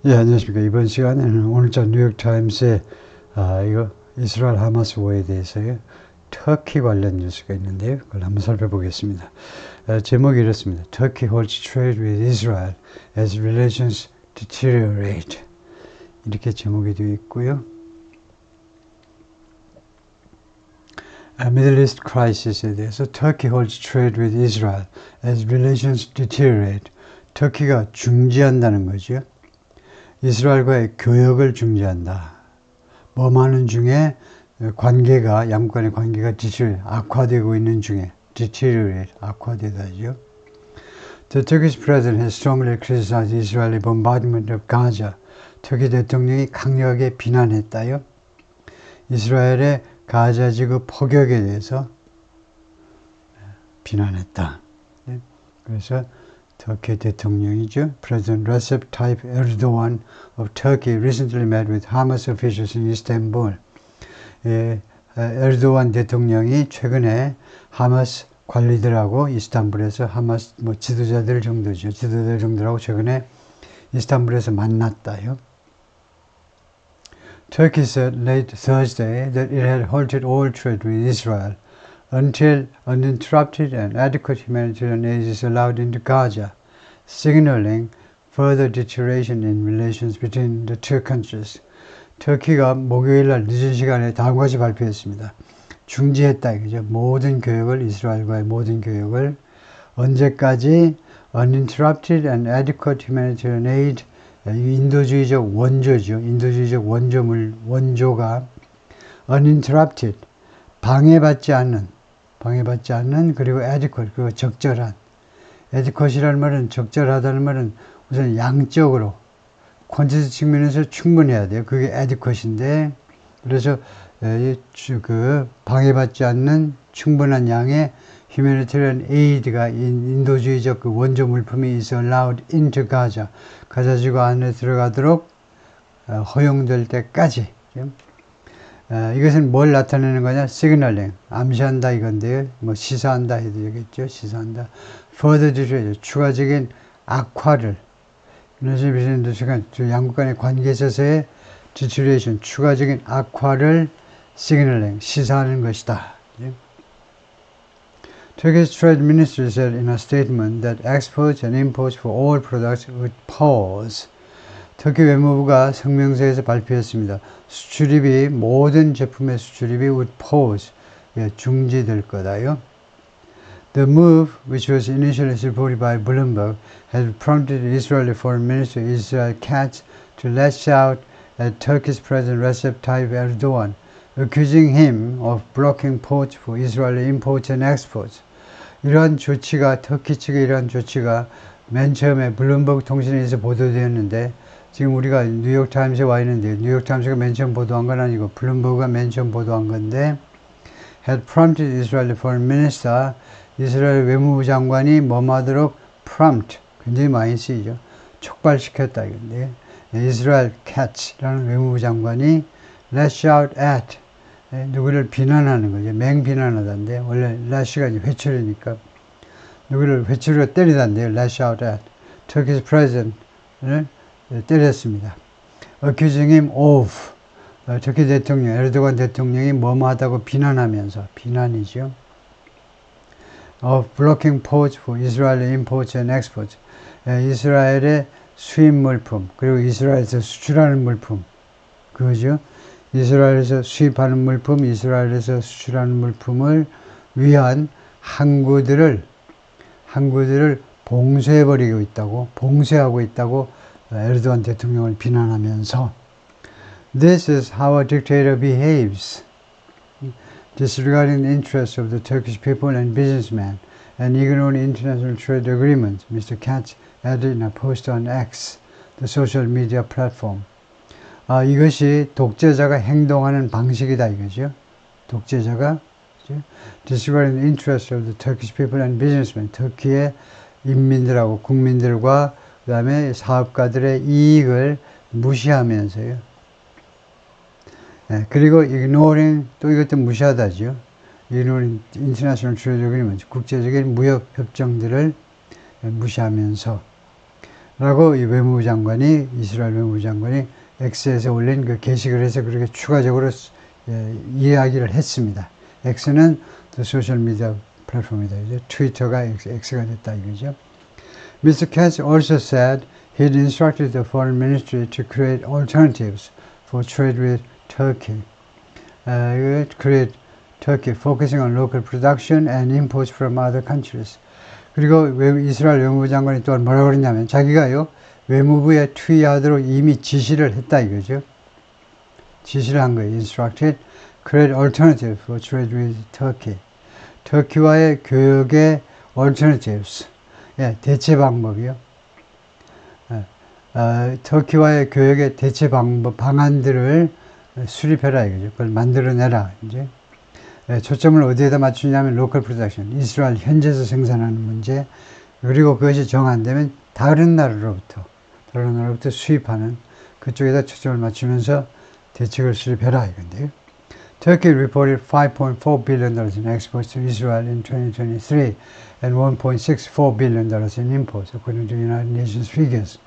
예, 안녕하십니까. 이번 시간에는 오늘자 뉴욕타임스의 이거 이스라엘 하마스 워에 대해서요. 터키 관련 뉴스가 있는데요. 그걸 한번 살펴보겠습니다. 제목이 이렇습니다. Turkey holds trade with Israel as relations deteriorate. 이렇게 제목이 되어 있고요. Middle East Crisis에 대해서 Turkey holds trade with Israel as relations deteriorate. 터키가 중지한다는 거죠. 이스라엘과의 교역을 중지한다. 뭐 많은 중에 관계가 양국 간의 관계가 악화되고 있는 중에 deteriorate 악화되다죠. The Turkish president has strongly criticized Israeli bombardment of Gaza. 터키 대통령이 강력하게 비난했다요. 이스라엘의 가자 지구 포격에 대해서 비난했다. 그래서 터키 대통령이죠. President Recep Tayyip Erdogan of Turkey recently met with Hamas officials in Istanbul. 에르도안 대통령이 최근에 하마스 관리들하고 이스탄불에서 하마스 지도자들 정도죠. 지도자들 정도라고 최근에 이스탄불에서 만났다요. Turkey said late Thursday that it had halted all trade with Israel until uninterrupted and adequate humanitarian aid is allowed into Gaza, signaling further deterioration in relations between the two countries. 터키가 목요일 날 늦은 시간에 다음과 같이 발표했습니다. 중지했다 이거죠. 모든 교역을 이스라엘과의 모든 교역을 언제까지 uninterrupted and adequate humanitarian aid 인도주의적 원조죠. 인도주의적 원조가 uninterrupted 방해받지 않는 그리고 adequate 그리고 적절한 adequate이라는 말은 적절하다는 말은 우선 양적으로 퀀티티 측면에서 충분해야 돼요. 그게 adequate인데 그래서 방해받지 않는 충분한 양의 humanitarian aid가 인도주의적 그 원조 물품이 is allowed into Gaza 가자지구 안에 들어가도록 허용될 때까지 이것은 뭘 나타내는 거냐? signaling, 암시한다 이건데요. 시사한다 해도 되겠죠. 시사한다. further deterioration, 추가적인 악화를 양국 간의 관계에 있어서의 deterioration, 추가적인 악화를 signaling, 시사하는 것이다. Turkish Trade Ministry said in a statement that exports and imports for all products would pause. 터키 외무부가 성명서에서 발표했습니다. 수출입이 모든 제품의 수출입이 would pause, 중지될 거다요. The move, which was initially supported by Bloomberg, has prompted Israeli Foreign Minister Israel Katz to lash out at Turkish President Recep Tayyip Erdogan, accusing him of blocking ports for Israeli imports and exports. 이러한 조치가 터키 측의 이러한 조치가 맨 처음에 블룸버그 통신에서 보도되었는데 지금 우리가 뉴욕타임스에 와 있는데 뉴욕타임스가 맨 처음 보도한 건 아니고 블룸버그가 맨 처음 보도한 건데 had prompted Israeli Foreign Minister 이스라엘 외무부 장관이 뭐하도록 prompt 굉장히 많이 쓰이죠. 촉발시켰다 이건데 이스라엘 Katz라는 외무부 장관이 lash out at 누구를 비난하는 거죠. 맹비난하다인데 원래 lash가 회초리니까 누구를 회초리로 때리다인데요. lash out at Turkish president을 때렸습니다. accusing him of 터키 대통령 에르도간 대통령이 뭐하다고 비난하면서 비난이죠. of blocking ports for Israeli imports and exports 이스라엘의 수입 물품 그리고 이스라엘에서 수출하는 물품 그거죠. 이스라엘에서 수입하는 물품, 이스라엘에서 수출하는 물품을 위한 항구들을 봉쇄하고 있다고 에르도안 대통령을 비난하면서 This is how a dictator behaves, disregarding the interests of the Turkish people and businessmen and ignoring international trade agreements, Mr. Katz added in a post on X, the social media platform. 이것이 독재자가 행동하는 방식이다 이거죠. 독재자가 disregarding the interests of the Turkish people and businessmen, 터키의 인민들하고 국민들과 그 다음에 사업가들의 이익을 무시하면서요. 그리고 ignoring 또 이것도 무시하다죠. ignoring international trade agreements, 국제적인 무역 협정들을 무시하면서 라고 이 외무부 장관이, 이스라엘 외무부 장관이 X에서 올린 그 게시글에서 그렇게 추가적으로 이야기를 했습니다. X는 또 소셜미디어 플랫폼이다. 이제 트위터가 X가 됐다 이거죠. Mr. Katz also said he'd instructed the foreign ministry to create alternatives for trade with Turkey. Create Turkey, focusing on local production and imports from other countries. 그리고 이스라엘 외무부 장관이 또한 뭐라고 그랬냐면 자기가요 외무부에 투의하도록 이미 지시를 했다 이거죠. 지시를 한 거예요. Instructed create alternative for trade with Turkey. 터키와의 교역의 alternatives, 대체 방법이요. 터키와의 교역의 대체 방안들을 수립해라 이거죠. 그걸 만들어내라 이제. 초점을 어디에다 맞추냐면 local production, 이스라엘 현지에서 생산하는 문제, 그리고 그것이 정 안 되면 다른 나라로부터 수입하는 그쪽에다 초점을 맞추면서 대책을 수립해라 이건데요. Turkey reported $5.4 billion in exports to Israel in 2023 and $1.64 billion in imports, according to United Nations figures.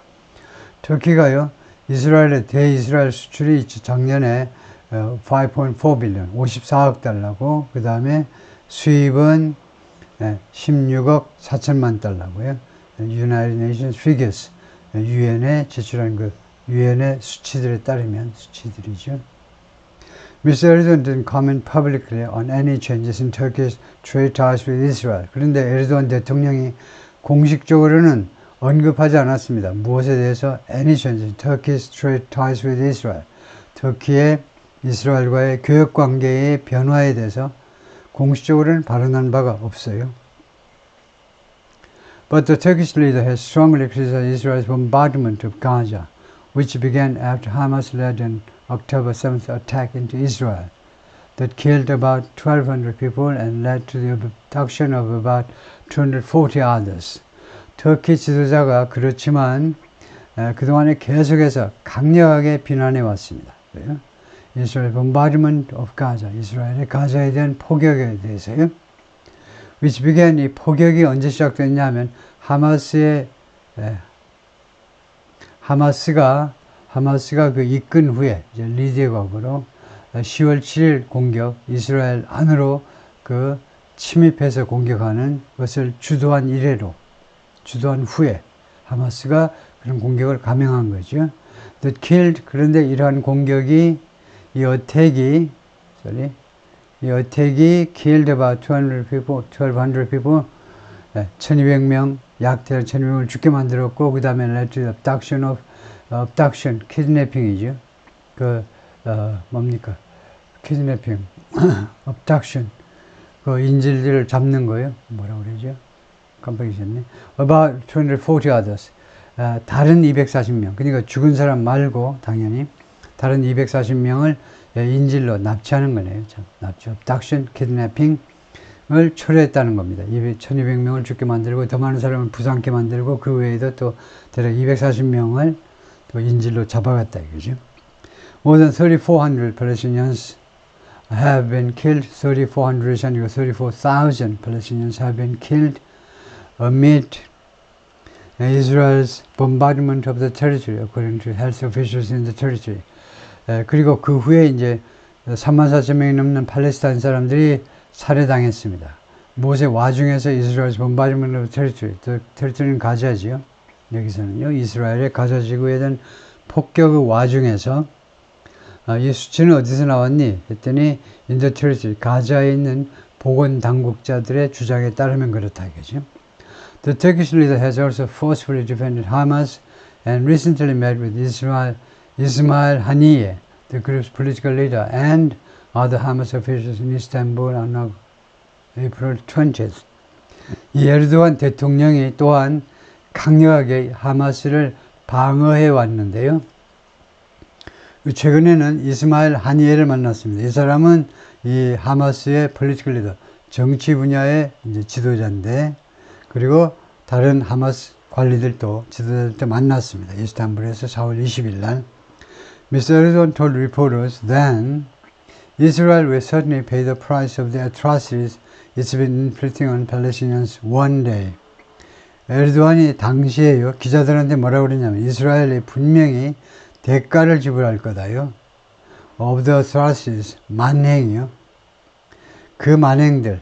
터키가요, 이스라엘의 대이스라엘 수출이 작년에 5.4 빌리언, 54억 달러고, 그 다음에 수입은 16억 4천만 달러고요. United Nations figures, 유엔에 제출한 그 유엔의 수치들에 따르면 수치들이죠. Mr. Erdogan didn't comment publicly on any changes in Turkey's trade ties with Israel. 그런데 에르도안 대통령이 공식적으로는 언급하지 않았습니다. 무엇에 대해서? Any changes in Turkey's trade ties with Israel. 터키의 이스라엘과의 교역 관계의 변화에 대해서 공식적으로는 발언한 바가 없어요. But the Turkish leader has strongly criticized Israel's bombardment of Gaza, which began after Hamas led an October 7th attack into Israel that killed about 1,200 people and led to the abduction of about 240 others. 터키 지도자가 그렇지만 그동안에 계속해서 강력하게 비난해 왔습니다. 이스라엘 bombardment of Gaza, 이스라엘의 가자에 대한 포격에 대해서요. Which began, 이 포격이 언제 시작됐냐면 하마스가 그 이끈 후에 이제 리드업으로 10월 7일 공격, 이스라엘 안으로 그 침입해서 공격하는 것을 주도한 후에 하마스가 그런 공격을 감행한 거죠. That killed, 그런데 이러한 공격이 이 어택이 killed about 200 people, 1200명, 약 대략 1200명을 죽게 만들었고, 그 다음에 led to the abduction, kidnapping이죠. kidnapping, abduction, 그 인질들을 잡는 거예요. 뭐라고 그러죠? 깜빡이셨네. About 240 others. 다른 240명, 그러니까 죽은 사람 말고 당연히 다른 240명을 인질로 납치하는 거네요. 납치, abduction, kidnapping을 초래했다는 겁니다. 1200명을 죽게 만들고 더 많은 사람을 부상케 만들고 그 외에도 또 대략 240명을 또 인질로 잡아갔다 이거죠. More than 3,400 Palestinians have been killed. 3,400이 아니고 34,000 Palestinians have been killed amid Israel's bombardment of the territory, according to health officials in the territory. 그리고 그 후에 이제 34,000명이 넘는 팔레스타인 사람들이 살해당했습니다. 무엇의 와중에서 Israel's bombardment of the territory, territory는 가자지요. 여기서는요, 이스라엘의 가자 지구에 대한 폭격의 와중에서 이 수치는 어디서 나왔니? 했더니 in the territory, 가자에 있는 보건 당국자들의 주장에 따르면 그렇다 이거죠. The Turkish leader has also forcefully defended Hamas and recently met with Ismail Haniyeh, the group's political leader, and other Hamas officials in Istanbul on April 20th. 이 에르도안 대통령이 또한 강력하게 하마스를 방어해 왔는데요. 최근에는 이스마일 하니에를 만났습니다. 이 사람은 이 하마스의 political leader, 정치 분야의 이제 지도자인데, 그리고 다른 하마스 관리들도 지도자들도 만났습니다. 이스탄불에서 4월 20일 날. Mr. Erdogan told reporters then, Israel will certainly pay the price of the atrocities it's been inflicting on Palestinians one day. 에르도안이 당시에요, 기자들한테 뭐라고 그랬냐면, 이스라엘이 분명히 대가를 지불할 거다요. of the thrushes, 만행이요. 그 만행들,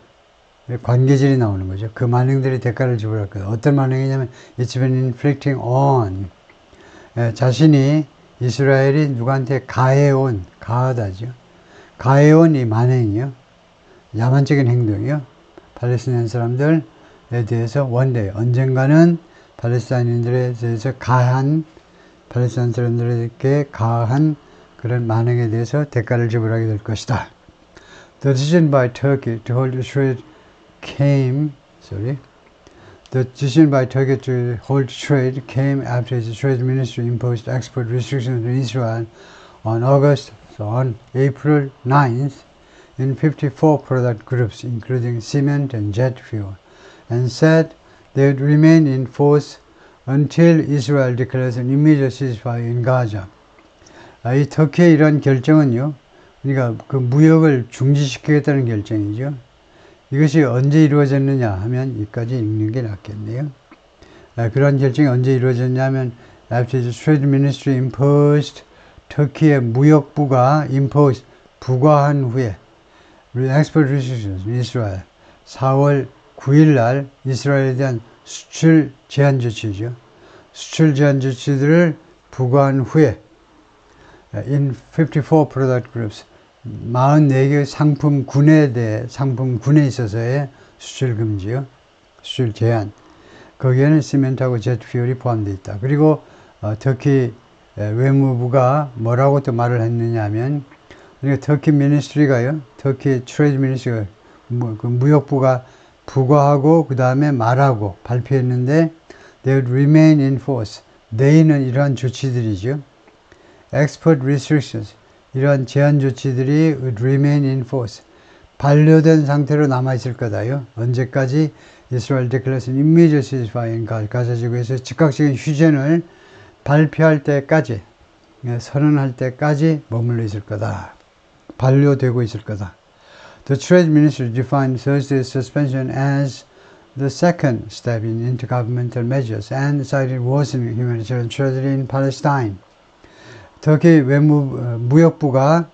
관계질이 나오는 거죠. 그 만행들이 대가를 지불할 거다. 어떤 만행이냐면, it's been inflicting on. 자신이 이스라엘이 누구한테 가하다죠. 가해온 이 만행이요. 야만적인 행동이요. 팔레스타인 사람들에 대해서 원래 언젠가는 팔레스타인인들에 대해서 팔레스타인 사람들에게 가한 그런 만행에 대해서 대가를 지불하게 될 것이다. The decision by Turkey to hold trade came after the Trade Ministry imposed export restrictions on Israel on April 9th in 54 product groups, including cement and jet fuel, and said they would remain in force until Israel declares an immediate ceasefire in Gaza. 이 터키의 이런 결정은요, 그러니까 그 무역을 중지시키겠다는 결정이죠. 이것이 언제 이루어졌느냐 하면 여기까지 읽는 게 낫겠네요. 그런 결정이 언제 이루어졌냐 하면 after the Trade Ministry imposed, 터키의 무역부가 부과한 후에 export restrictions in Israel 4월 9일 날 이스라엘에 대한 수출 제한 조치죠. 수출 제한 조치들을 부과한 후에 in 54 product groups 44개의 상품군에 있어서의 수출 금지요. 수출 제한. 거기에는 시멘트하고 제트퓨얼이 포함되어 있다. 그리고 터키 외무부가 뭐라고 또 말을 했느냐 하면, 그러니까 터키 미니스트리가요, 터키 트레이드 미니스트리가 그 무역부가 부과하고 그 다음에 말하고 발표했는데 they would remain in force. they는 이러한 조치들이죠. export restrictions, 이러한 제한 조치들이 would remain in force. 반려된 상태로 남아있을 거다요. 언제까지? 이스라엘 declares an immediate ceasefire in 가자 지구에서 즉각적인 휴전을 발표할 때까지, 선언할 때까지 머물러 있을 거다. 반려되고 있을 거다. The Trade Ministry defined Thursday's suspension as the second step in intergovernmental measures and cited worsening humanitarian tragedy in Palestine. 터키 무역부가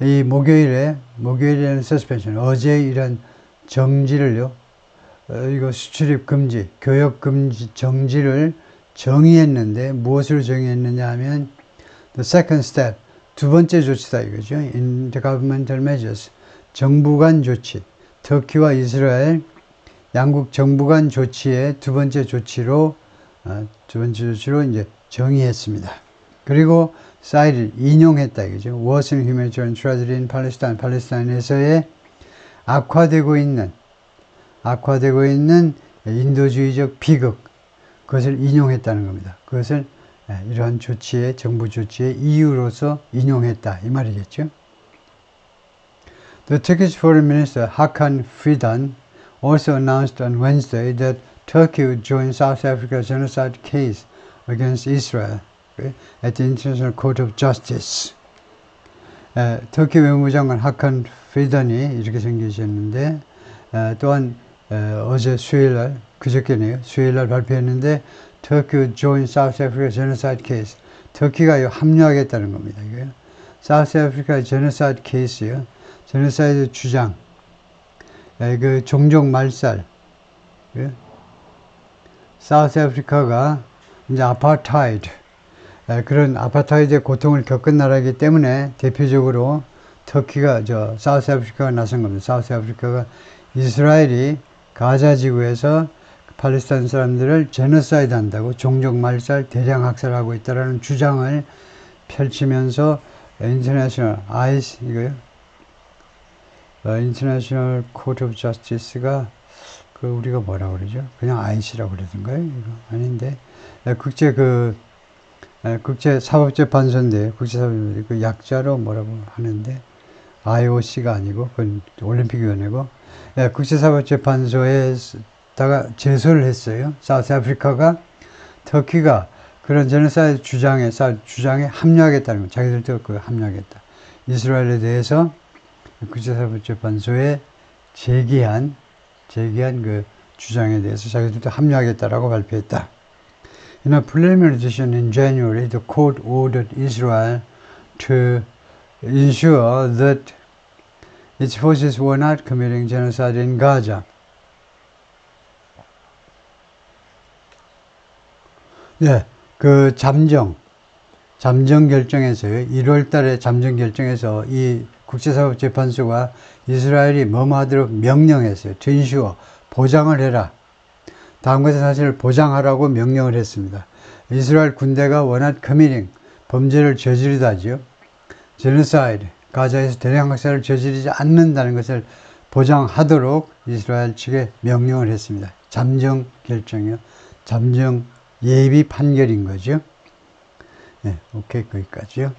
이 목요일에는 suspension, 어제 이런 정지를요, 이거 수출입 금지, 교역 금지, 정지를 정의했는데, 무엇을 정의했느냐 하면, the second step, 두 번째 조치다 이거죠. intergovernmental measures, 정부 간 조치, 터키와 이스라엘 양국 정부 간 조치의 두 번째 조치로 이제 정의했습니다. 그리고 사이를 인용했다 이거죠. worsening humanitarian tragedy in Palestine, 팔레스타인에서의 악화되고 있는 인도주의적 비극, 그것을 인용했다는 겁니다. 그것을 이러한 조치의, 정부 조치의 이유로서 인용했다 이 말이겠죠. The Turkish Foreign Minister Hakan Fidan also announced on Wednesday that Turkey would join South Africa's genocide case against Israel at the International Court of Justice. 터키 외무장관 하칸 피단이 이렇게 생기셨는데, 또한 어제 수요일날, 그저께네요. 수요일날 발표했는데 Turkey would join South Africa's genocide case. 터키가 합류하겠다는 겁니다. 이거요. South Africa genocide case요. 제노사이드 주장, 그 종족 말살, 사우스 아프리카가 이제 아파타이드, 그런 아파타이드의 고통을 겪은 나라이기 때문에 대표적으로 터키가 사우스 아프리카가 나선 겁니다. 사우스 아프리카가 이스라엘이 가자 지구에서 팔레스타인 사람들을 제노사이드 한다고, 종족 말살, 대량 학살하고 있다라는 주장을 펼치면서 인터내셔널 International Court of Justice가 우리가 뭐라고 그러죠? 그냥 IC라고 그러던가요? 이거 아닌데, 국제사법재판소인데, 국제사법재판소 그 약자로 뭐라고 하는데, IOC가 아니고 그건 올림픽위원회고, 국제사법재판소에다가 제소를 했어요. 사우스 아프리카가 터키가 그런 제노사이드 주장에 합류하겠다는 거, 자기들도 합류하겠다. 이스라엘에 대해서 국제사법재판소에 제기한 그 주장에 대해서 자기들도 합류하겠다라고 발표했다. In a preliminary decision in January, the court ordered Israel to ensure that its forces were not committing genocide in Gaza. 네, 그 잠정 결정에서요, 1월 달에 잠정 결정에서 이 국제사법재판소가 이스라엘이 뭐뭐하도록 명령했어요. to ensure, 보장을 해라. 다음 것의 사실을 보장하라고 명령을 했습니다. 이스라엘 군대가 원한 committing, 범죄를 저지르다죠. genocide, 가자에서 대량 학살을 저지르지 않는다는 것을 보장하도록 이스라엘 측에 명령을 했습니다. 잠정 결정이요. 잠정 예비 판결인 거죠. 네, 오케이, 거기까지요.